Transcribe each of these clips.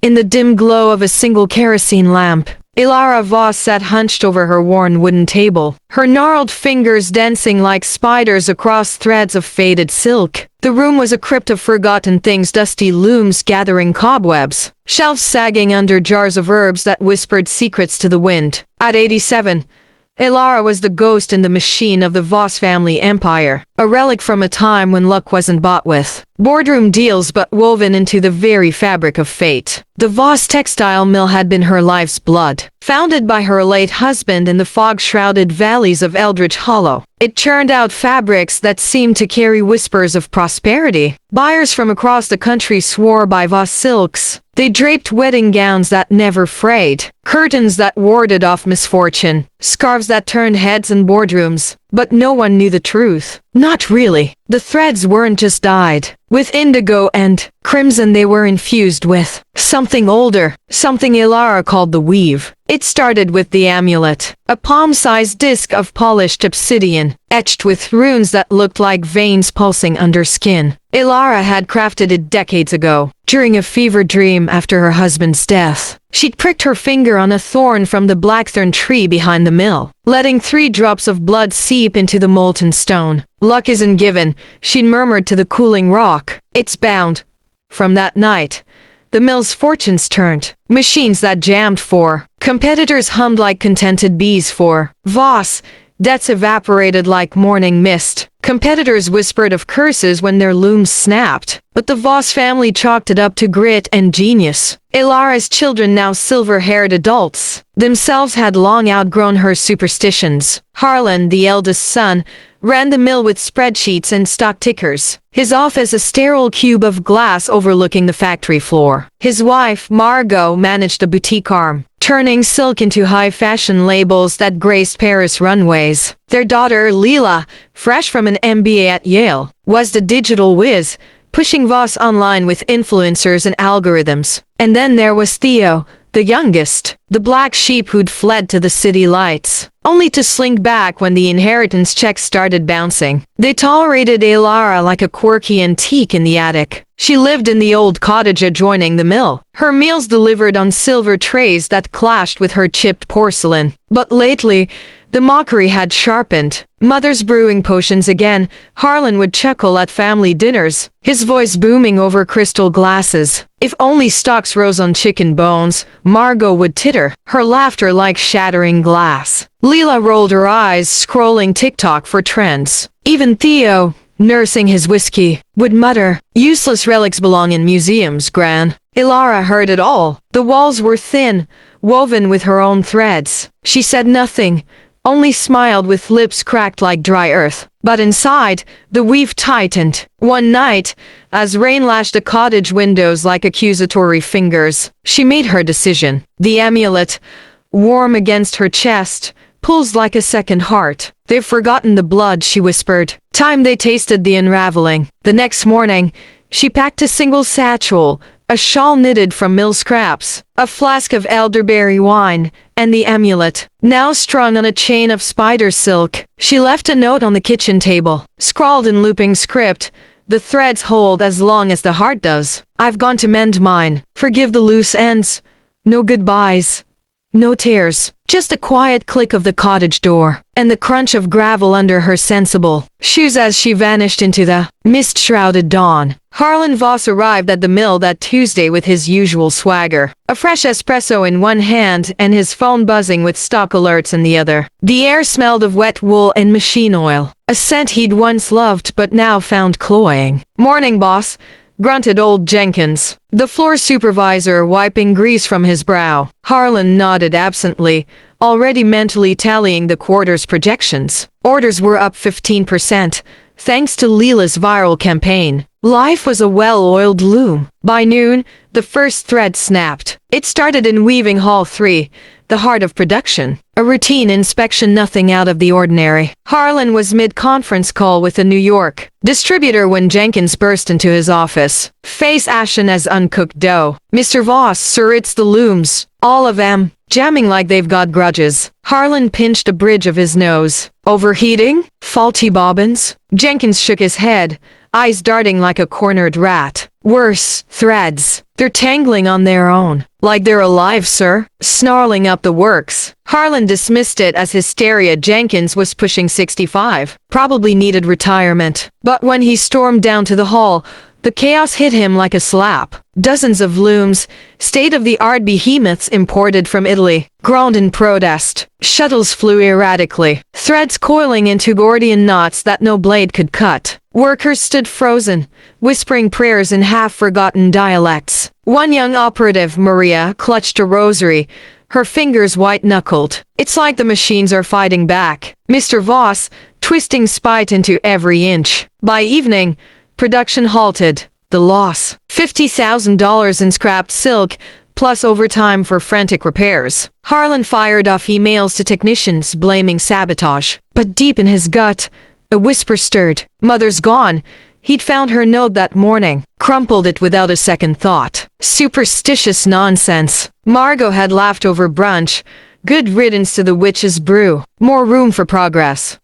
In the dim glow of a single kerosene lamp, Ilara Voss sat hunched over her worn wooden table, her gnarled fingers dancing like spiders across threads of faded silk. The room was a crypt of forgotten things, dusty looms gathering cobwebs, shelves sagging under jars of herbs that whispered secrets to the wind. At 87, Ilara was the ghost in the machine of the Voss family empire, a relic from a time when luck wasn't bought with boardroom deals but woven into the very fabric of fate. The Voss textile mill had been her life's blood, founded by her late husband in the fog-shrouded valleys of Eldridge Hollow. It churned out fabrics that seemed to carry whispers of prosperity. Buyers from across the country swore by Voss silks. They draped wedding gowns that never frayed, curtains that warded off misfortune, scarves that turned heads in boardrooms. But no one knew the truth. Not really. The threads weren't just dyed with indigo and crimson, they were infused with something older, something Ilara called the weave. It started with the amulet, a palm-sized disc of polished obsidian, etched with runes that looked like veins pulsing under skin. Ilara had crafted it decades ago, during a fever dream after her husband's death. She'd pricked her finger on a thorn from the blackthorn tree behind the mill, letting 3 drops of blood seep into the molten stone. Luck isn't given, she'd murmured to the cooling rock. It's bound. From that night, the mill's fortunes turned. Machines that jammed for competitors hummed like contented bees for Voss. Debts evaporated like morning mist. Competitors whispered of curses when their looms snapped. But the Voss family chalked it up to grit and genius. Ilara's children, now silver-haired adults, themselves had long outgrown her superstitions. Harlan, the eldest son, ran the mill with spreadsheets and stock tickers, his office a sterile cube of glass overlooking the factory floor. His wife, Margot, managed a boutique arm, turning silk into high-fashion labels that graced Paris runways. Their daughter, Leela, fresh from an MBA at Yale, was the digital whiz, pushing Voss online with influencers and algorithms. And then there was Theo, the youngest, the black sheep who'd fled to the city lights, only to slink back when the inheritance checks started bouncing. They tolerated Ilara like a quirky antique in the attic. She lived in the old cottage adjoining the mill, her meals delivered on silver trays that clashed with her chipped porcelain. But lately, the mockery had sharpened. Mother's brewing potions again. Harlan would chuckle at family dinners, his voice booming over crystal glasses. If only stocks rose on chicken bones, Margot would titter, her laughter like shattering glass. Leela rolled her eyes, scrolling TikTok for trends. Even Theo, nursing his whiskey, would mutter, "Useless relics belong in museums, Gran." Ilara heard it all. The walls were thin, woven with her own threads. She said nothing, only smiled with lips cracked like dry earth. But inside, the weave tightened. One night, as rain lashed the cottage windows like accusatory fingers, she made her decision. The amulet, warm against her chest, pulsed like a second heart. "They've forgotten the blood," she whispered. Time they tasted the unraveling. The next morning, she packed a single satchel, a shawl knitted from mill scraps, a flask of elderberry wine, and the amulet, now strung on a chain of spider silk. She left a note on the kitchen table, scrawled in looping script, "The threads hold as long as the heart does. I've gone to mend mine. Forgive the loose ends. No goodbyes. No tears." Just a quiet click of the cottage door, and the crunch of gravel under her sensible shoes as she vanished into the mist-shrouded dawn. Harlan Voss arrived at the mill that Tuesday with his usual swagger, a fresh espresso in one hand and his phone buzzing with stock alerts in the other. The air smelled of wet wool and machine oil, a scent he'd once loved but now found cloying. "Morning, boss," grunted old Jenkins, the floor supervisor, wiping grease from his brow. Harlan nodded absently, already mentally tallying the quarter's projections. Orders were up 15%, thanks to Leela's viral campaign. Life was a well-oiled loom. By noon, the first thread snapped. It started in weaving hall 3, the heart of production. A routine inspection, nothing out of the ordinary. Harlan was mid-conference call with a New York distributor when Jenkins burst into his office, face ashen as uncooked dough. "Mr. Voss, sir, it's the looms. All of 'em. Jamming like they've got grudges." Harlan pinched a bridge of his nose. "Overheating? Faulty bobbins?" Jenkins shook his head, eyes darting like a cornered rat. Worse, threads. They're tangling on their own. Like they're alive, sir. Snarling up the works. Harlan dismissed it as hysteria. Jenkins was pushing 65. Probably needed retirement. But when he stormed down to the hall, the chaos hit him like a slap. Dozens of looms, state-of-the-art behemoths imported from Italy, groaned in protest. Shuttles flew erratically, threads coiling into Gordian knots that no blade could cut. Workers stood frozen, whispering prayers in half-forgotten dialects. One young operative, Maria, clutched a rosary, her fingers white-knuckled. It's like the machines are fighting back. Mr. Voss, twisting spite into every inch. By evening, production halted. The loss: $50,000 in scrapped silk, plus overtime for frantic repairs. Harlan fired off emails to technicians blaming sabotage. But deep in his gut, a whisper stirred. Mother's gone. He'd found her note that morning, crumpled it without a second thought. Superstitious nonsense. Margot had laughed over brunch. Good riddance to the witch's brew. More room for progress.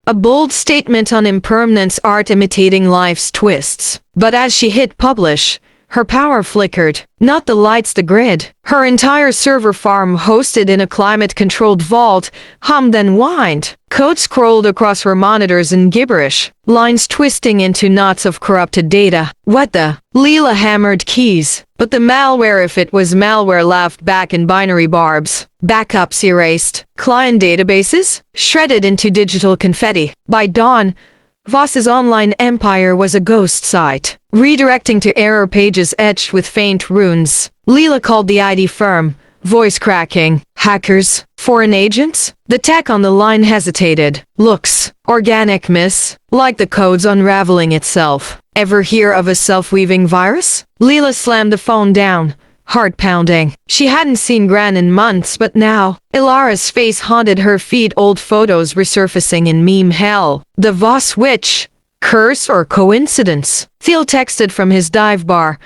A bold statement on impermanence, art imitating life's twists. But as she hit publish, her power flickered. Not the lights, the grid. Her entire server farm, hosted in a climate-controlled vault, hummed and whined. Code scrolled across her monitors in gibberish, lines twisting into knots of corrupted data. What the? Leela hammered keys, but the malware, if it was malware, laughed back in binary barbs. Backups erased. Client databases shredded into digital confetti. By dawn, Voss's online empire was a ghost site, redirecting to error pages etched with faint runes. Leela called the ID firm, voice cracking. Hackers? Foreign agents? The tech on the line hesitated. Looks organic, miss. Like the code's unraveling itself. Ever hear of a self-weaving virus? Leela slammed the phone down, heart pounding. She hadn't seen Gran in months, but now, Ilara's face haunted her feed, old photos resurfacing in meme hell. The Voss witch? Curse or coincidence? Theo texted from his dive bar.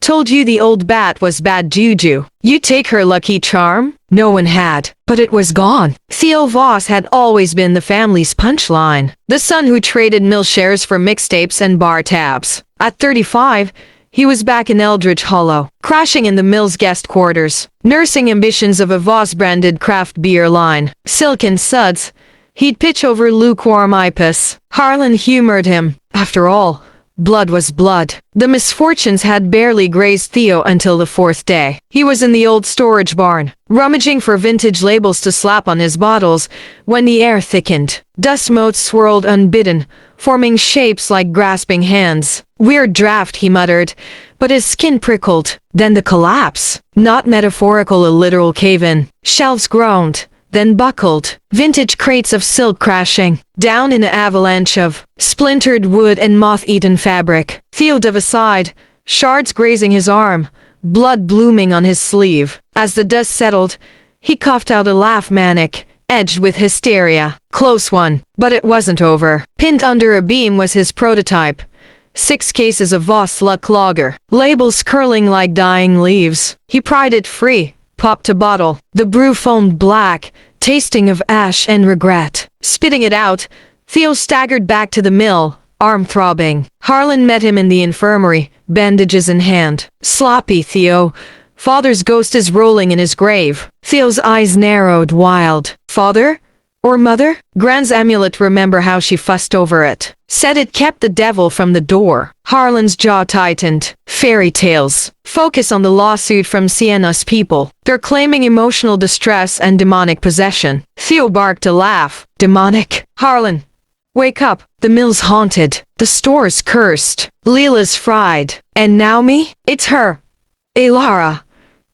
Told you the old bat was bad juju. You take her lucky charm? No one had, but it was gone. Theo Voss had always been the family's punchline. The son who traded mill shares for mixtapes and bar tabs. At 35, he was back in Eldridge Hollow, crashing in the mill's guest quarters, nursing ambitions of a Voss-branded craft beer line. Silk and suds. He'd pitch over lukewarm IPAs. Harlan humored him. After all, blood was blood. The misfortunes had barely grazed Theo until the fourth day. He was in the old storage barn, rummaging for vintage labels to slap on his bottles, when the air thickened. Dust motes swirled unbidden, forming shapes like grasping hands. Weird draft, he muttered, but his skin prickled. Then the collapse. Not metaphorical, a literal cave-in. Shelves groaned, then buckled. Vintage crates of silk crashing down in an avalanche of splintered wood and moth-eaten fabric. Theo dove aside, shards grazing his arm, blood blooming on his sleeve. As the dust settled, he coughed out a laugh, manic, edged with hysteria. Close one, but it wasn't over. Pinned under a beam was his prototype. 6 cases of Voss Luck Lager, labels curling like dying leaves. He pried it free, popped a bottle. The brew foamed black, tasting of ash and regret. Spitting it out, Theo staggered back to the mill, arm throbbing. Harlan met him in the infirmary, bandages in hand. Sloppy, Theo. Father's ghost is rolling in his grave. Theo's eyes narrowed, wild. Father? Or mother? Gran's amulet, remember how she fussed over it? Said it kept the devil from the door. Harlan's jaw tightened. Fairy tales. Focus on the lawsuit from Sienna's people. They're claiming emotional distress and demonic possession. Theo barked a laugh. Demonic? Harlan, wake up. The mill's haunted. The store's cursed. Leela's fried. And now me? It's her. Ilara.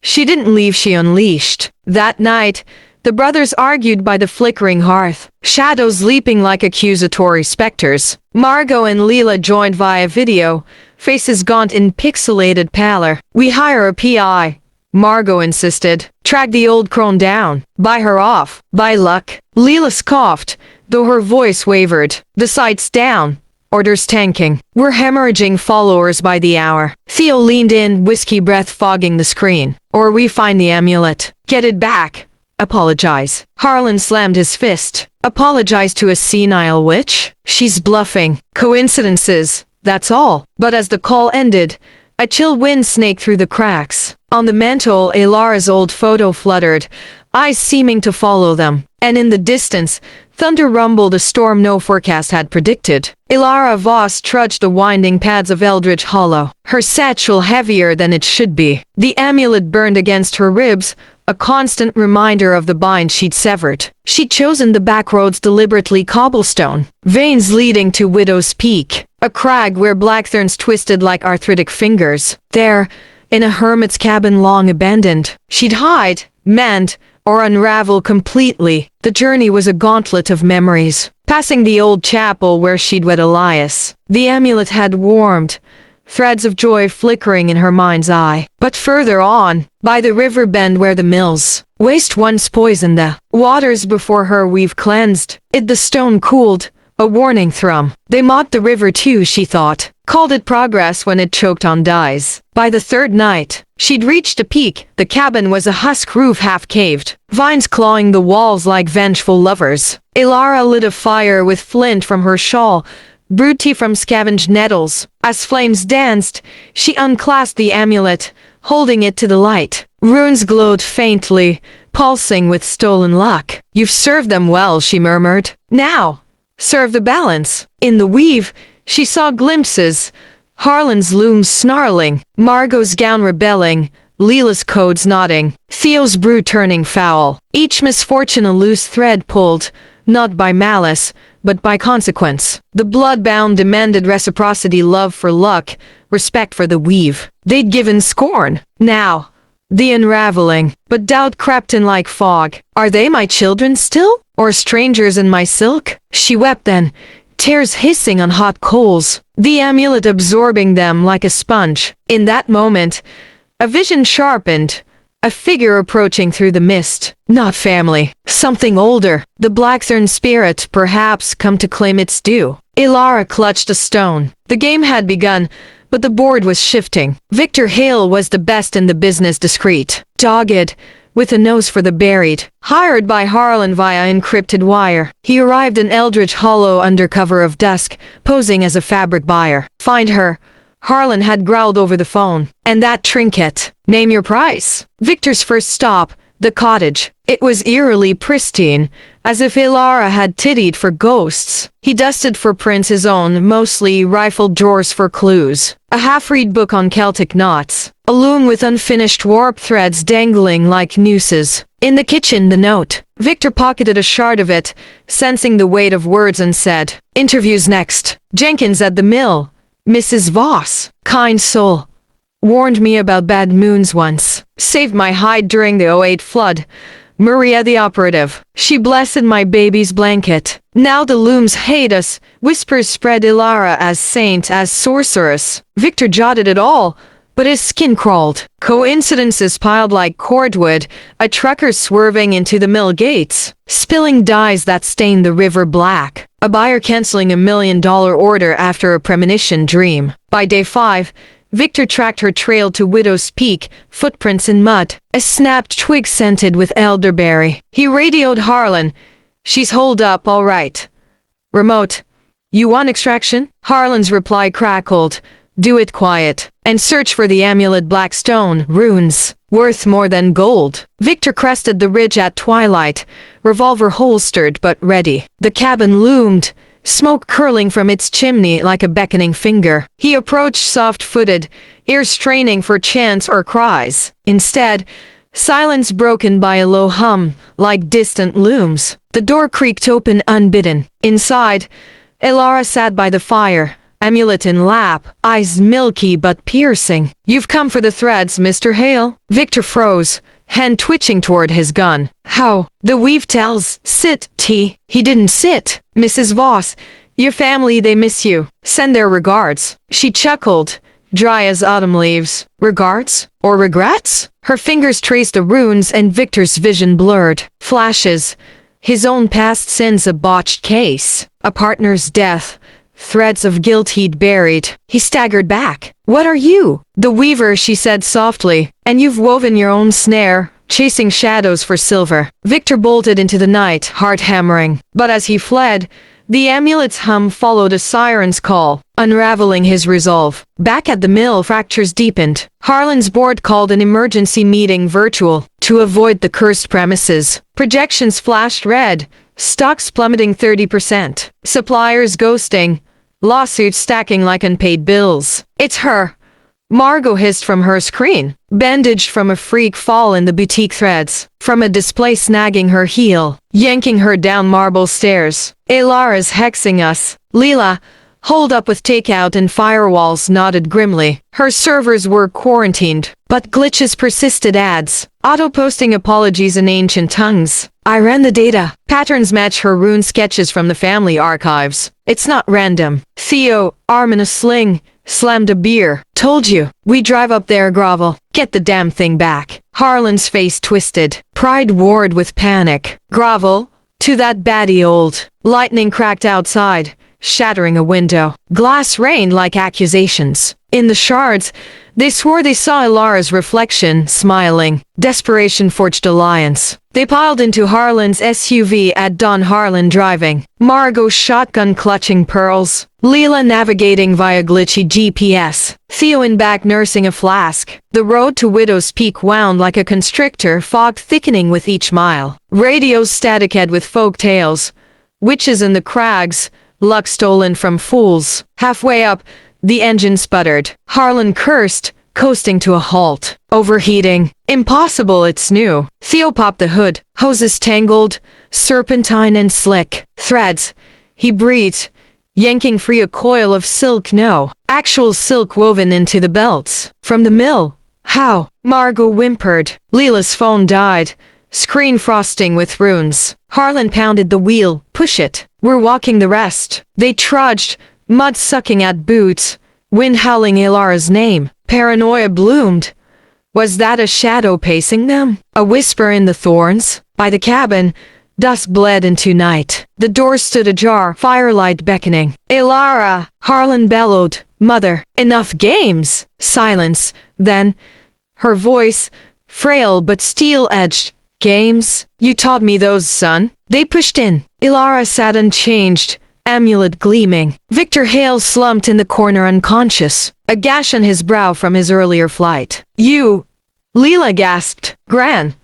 She didn't leave, she unleashed. That night, the brothers argued by the flickering hearth, shadows leaping like accusatory specters. Margot and Leela joined via video, faces gaunt in pixelated pallor. We hire a PI, Margot insisted. Track the old crone down. Buy her off. By luck. Leela scoffed, though her voice wavered. The site's down. Orders tanking. We're hemorrhaging followers by the hour. Theo leaned in, whiskey breath fogging the screen. Or we find the amulet. Get it back. Apologize. Harlan slammed his fist. Apologize to a senile witch? She's bluffing. Coincidences, that's all. But as the call ended, a chill wind snaked through the cracks. On the mantle, Ilara's old photo fluttered, eyes seeming to follow them. And in the distance, thunder rumbled, a storm no forecast had predicted. Ilara Voss trudged the winding paths of Eldridge Hollow, her satchel heavier than it should be. The amulet burned against her ribs, a constant reminder of the bind she'd severed. She'd chosen the back roads deliberately, cobblestone, veins leading to Widow's Peak, a crag where blackthorns twisted like arthritic fingers. There, in a hermit's cabin long abandoned, she'd hide, mend, or unravel completely. The journey was a gauntlet of memories. Passing the old chapel where she'd wed Elias, the amulet had warmed, threads of joy flickering in her mind's eye. But further on, by the river bend where the mills waste once poisoned the waters before her we've cleansed it, the stone cooled, a warning thrum. They mocked the river too, she thought, called it progress when it choked on dyes. By the third night, she'd reached a peak. The cabin was a husk roof half caved, vines clawing the walls like vengeful lovers. Ilara lit a fire with flint from her shawl, brewed tea from scavenged nettles. As flames danced, she unclasped the amulet, holding it to the light. Runes glowed faintly, pulsing with stolen luck. "You've served them well," she murmured. "Now, serve the balance." In the weave, she saw glimpses. Harlan's loom snarling, Margot's gown rebelling, Leela's codes nodding, Theo's brew turning foul. Each misfortune a loose thread pulled, not by malice, but by consequence. The blood-bound demanded reciprocity, love for luck, respect for the weave. They'd given scorn. Now, the unraveling. But doubt crept in like fog. Are they my children still? Or strangers in my silk? She wept then, tears hissing on hot coals, the amulet absorbing them like a sponge. In that moment, a vision sharpened, a figure approaching through the mist. Not family, something older. The Blackthorn spirit, perhaps, come to claim its due. Ilara clutched a stone. The game had begun, but the board was shifting. Victor Hale was the best in the business, discreet, dogged, with a nose for the buried. Hired by Harlan via encrypted wire, he arrived in Eldridge Hollow under cover of dusk, posing as a fabric buyer. "Find her," Harlan had growled over the phone. "And that trinket. Name your price." Victor's first stop, the cottage. It was eerily pristine, as if Ilara had tittied for ghosts. He dusted for prints, his own, mostly rifled drawers for clues. A half-read book on Celtic knots. A loom with unfinished warp threads dangling like nooses. In the kitchen, the note. Victor pocketed a shard of it, sensing the weight of words, and said, "Interviews next. Jenkins at the mill. Mrs. Voss. Kind soul. Warned me about bad moons once. Saved my hide during the '08 flood. Maria the operative. She blessed my baby's blanket. Now the looms hate us." Whispers spread. Ilara as saint, as sorceress. Victor jotted it all, but his skin crawled. Coincidences piled like cordwood, a trucker swerving into the mill gates, spilling dyes that stained the river black, a buyer canceling $1 million order after a premonition dream. By day 5, Victor tracked her trail to Widow's Peak, footprints in mud, a snapped twig scented with elderberry. He radioed Harlan. "She's holed up, all right. Remote. You want extraction?" Harlan's reply crackled. "Do it quiet. And search for the amulet, Blackstone, runes. Worth more than gold." Victor crested the ridge at twilight, revolver holstered but ready. The cabin loomed, smoke curling from its chimney like a beckoning finger. He approached soft-footed, ears straining for chants or cries. Instead, silence broken by a low hum, like distant looms. The door creaked open unbidden. Inside, Ilara sat by the fire, amulet in lap, eyes milky but piercing. "You've come for the threads, Mr. Hale?" Victor froze, hand twitching toward his gun. "How?" "The weave tells. Sit, T." He didn't sit. "Mrs. Voss, your family, they miss you. Send their regards." She chuckled, dry as autumn leaves. "Regards? Or regrets?" Her fingers traced the runes and Victor's vision blurred. Flashes. His own past sins, a botched case. A partner's death. Threads of guilt he'd buried. He staggered back. "What are you?" "The weaver," she said softly. "And you've woven your own snare, chasing shadows for silver." Victor bolted into the night, heart hammering. But as he fled, the amulet's hum followed a siren's call, unraveling his resolve. Back at the mill, fractures deepened. Harlan's board called an emergency meeting virtual to avoid the cursed premises. Projections flashed red, stocks plummeting 30%, suppliers ghosting, lawsuits stacking like unpaid bills. "It's her," Margot hissed from her screen, bandaged from a freak fall in the boutique threads, from a display snagging her heel, yanking her down marble stairs. "Ilara's hexing us." Leela, holed up with takeout and firewalls, nodded grimly. Her servers were quarantined, but glitches persisted. Ads, auto-posting apologies in ancient tongues. "I ran the data. Patterns match her rune sketches from the family archives. It's not random." Theo, arm in a sling, slammed a beer. "Told you. We drive up there, grovel. Get the damn thing back." Harlan's face twisted. Pride warred with panic. "Grovel? To that batty old." Lightning cracked outside, shattering a window. Glass rained like accusations. In the shards, They swore they saw Ilara's reflection, smiling. Desperation forged alliance. They piled into Harlan's SUV at dawn, Harlan driving, Margot shotgun clutching pearls, Leela navigating via glitchy GPS, Theo in back nursing a flask. The road to Widow's Peak wound like a constrictor, fog thickening with each mile. Radios static-ed with folk tales. Witches in the crags, luck stolen from fools. Halfway up, the engine sputtered. Harlan cursed, coasting to a halt. Overheating. Impossible, it's new. Theo popped the hood. Hoses tangled, serpentine and slick. Threads. He breathed, yanking free a coil of silk. No, actual silk woven into the belts. From the mill. How? Margot whimpered. Leela's phone died. Screen frosting with runes. Harlan pounded the wheel. Push it. We're walking the rest. They trudged, mud sucking at boots, wind howling Ilara's name. Paranoia bloomed. Was that a shadow pacing them? A whisper in the thorns? By the cabin, dust bled into night. The door stood ajar, firelight beckoning. Ilara! Harlan bellowed. Mother, enough games! Silence. Then, her voice, frail but steel-edged. Games? You taught me those, son. They pushed in. Ilara sat unchanged, amulet gleaming. Victor Hale slumped in the corner unconscious, a gash on his brow from his earlier flight. You! Leela gasped. Gran!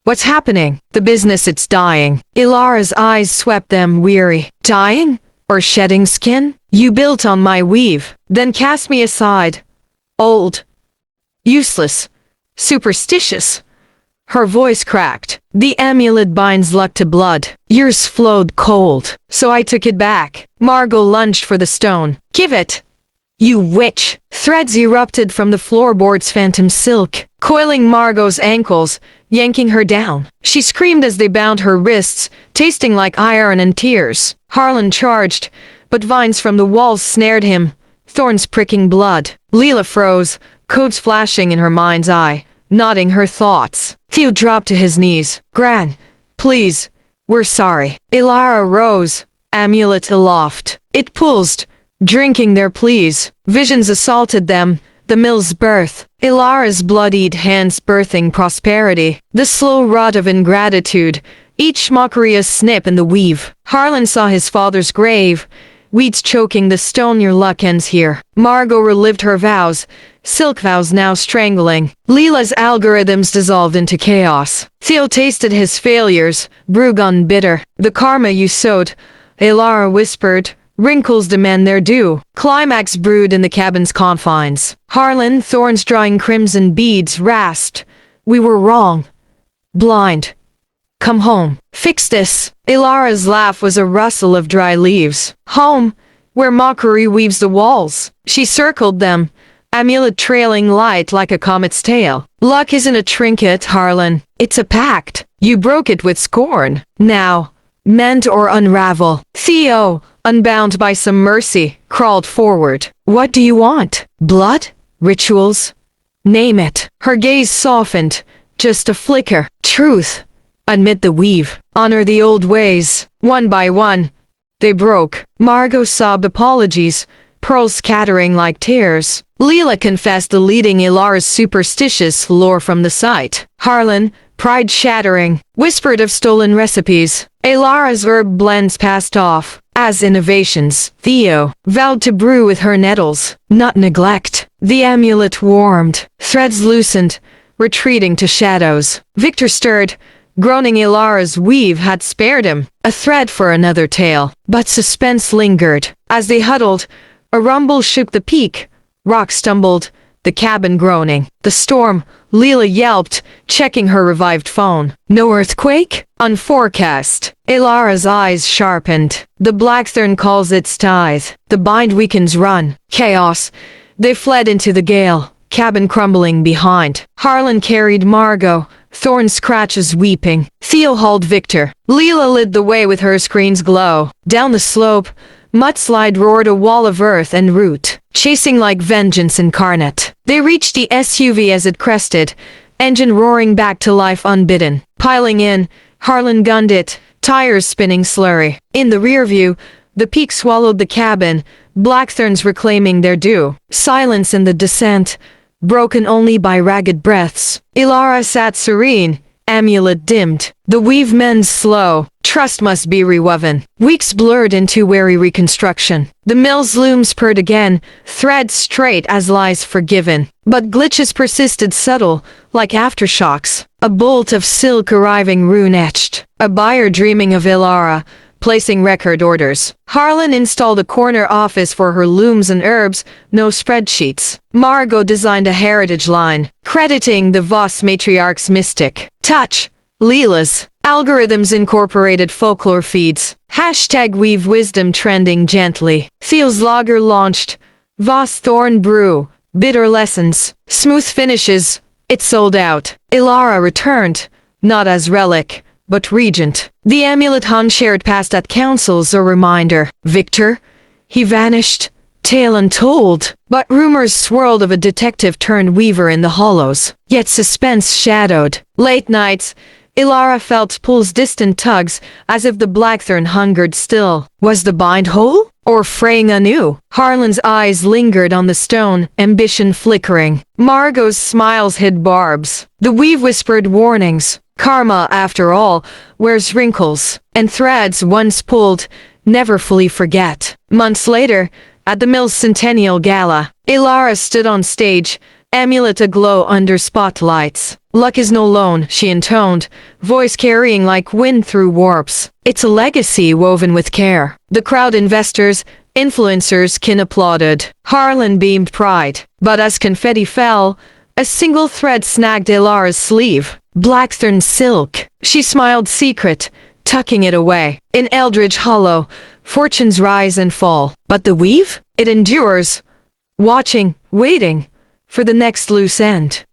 What's happening? The business, it's dying. Ilara's eyes swept them, weary. Dying? Or shedding skin? You built on my weave, then cast me aside. Old. Useless. Superstitious. Her voice cracked. The amulet binds luck to blood. Yours flowed cold, so I took it back. Margot lunged for the stone. Give it! You witch! Threads erupted from the floorboard's phantom silk, coiling Margot's ankles, yanking her down. She screamed as they bound her wrists, tasting like iron and tears. Harlan charged, but vines from the walls snared him, thorns pricking blood. Leela froze, codes flashing in her mind's eye, nodding her thoughts. Theo dropped to his knees. Gran, please, we're sorry. Ilara rose, amulet aloft. It pulsed, drinking their pleas. Visions assaulted them, the mill's birth. Ilara's bloodied hands birthing prosperity. The slow rot of ingratitude, each mockery a snip in the weave. Harlan saw his father's grave, weeds choking the stone. Your luck ends here. Margot relived her vows, silk vows now strangling. Leela's algorithms dissolved into chaos. Theo tasted his failures, Brugon bitter. The karma you sowed, Ilara whispered. Wrinkles demand their due. Climax brewed in the cabin's confines. Harlan, thorns drawing crimson beads, rasped. We were wrong. Blind. Come home. Fix this. Ilara's laugh was a rustle of dry leaves. Home, where mockery weaves the walls. She circled them, amulet trailing light like a comet's tail. Luck isn't a trinket, Harlan. It's a pact. You broke it with scorn. Now, mend or unravel. Theo, unbound by some mercy, crawled forward. What do you want? Blood? Rituals? Name it. Her gaze softened. Just a flicker. Truth. Admit the weave. Honor the old ways. One by one, they broke. Margot sobbed apologies, pearls scattering like tears. Leela confessed deleting Ilara's superstitious lore from the site. Harlan, pride shattering, whispered of stolen recipes. Ilara's herb blends passed off as innovations. Theo vowed to brew with her nettles, not neglect. The amulet warmed, threads loosened, retreating to shadows. Victor stirred, groaning. Ilara's weave had spared him, a thread for another tale. But suspense lingered. As they huddled, a rumble shook the peak. Rocks stumbled, the cabin groaning. The storm, Leela yelped, checking her revived phone. No earthquake? Unforecast. Ilara's eyes sharpened. The blackthorn calls its tithe. The bind weakens run. Chaos. They fled into the gale, cabin crumbling behind. Harlan carried Margot, thorn scratches weeping. Theo hauled Victor. Leela led the way with her screen's glow. Down the slope, mudslide roared, a wall of earth and root, chasing like vengeance incarnate. They reached the SUV as it crested, engine roaring back to life unbidden. Piling in, Harlan gunned it, tires spinning slurry. In the rearview, the peak swallowed the cabin, blackthorns reclaiming their due. Silence in the descent, broken only by ragged breaths. Ilara sat serene, amulet dimmed. The weave mends slow. Trust must be rewoven. Weeks blurred into wary reconstruction. The mill's looms purred again, threads straight as lies forgiven. But glitches persisted subtle, like aftershocks. A bolt of silk arriving rune-etched. A buyer dreaming of Ilara, placing record orders. Harlan installed a corner office for her looms and herbs, no spreadsheets. Margot designed a heritage line, crediting the Voss matriarch's mystic touch. Leela's algorithms incorporated folklore feeds. Hashtag weave wisdom trending gently. Theo's lager launched. Voss thorn brew. Bitter lessons. Smooth finishes. It sold out. Ilara returned, not as relic, but regent. The amulet hung shared past at councils a reminder. Victor? He vanished. Tale untold. But rumors swirled of a detective turned weaver in the hollows. Yet suspense shadowed. Late nights, Ilara felt Pool's distant tugs, as if the blackthorn hungered still. Was the bind whole? Or fraying anew? Harlan's eyes lingered on the stone, ambition flickering. Margot's smiles hid barbs. The weave whispered warnings. Karma, after all, wears wrinkles. And threads once pulled, never fully forget. Months later, at the mill's centennial gala, Ilara stood on stage, amulet aglow under spotlights. Luck is no loan, she intoned, voice carrying like wind through warps. It's a legacy woven with care. The crowd, investors, influencers, kin applauded. Harlan beamed pride. But as confetti fell, a single thread snagged Ilara's sleeve. Blackthorn silk. She smiled secret, tucking it away. In Eldridge Hollow, fortunes rise and fall. But the weave? It endures. Watching, waiting, for the next loose end.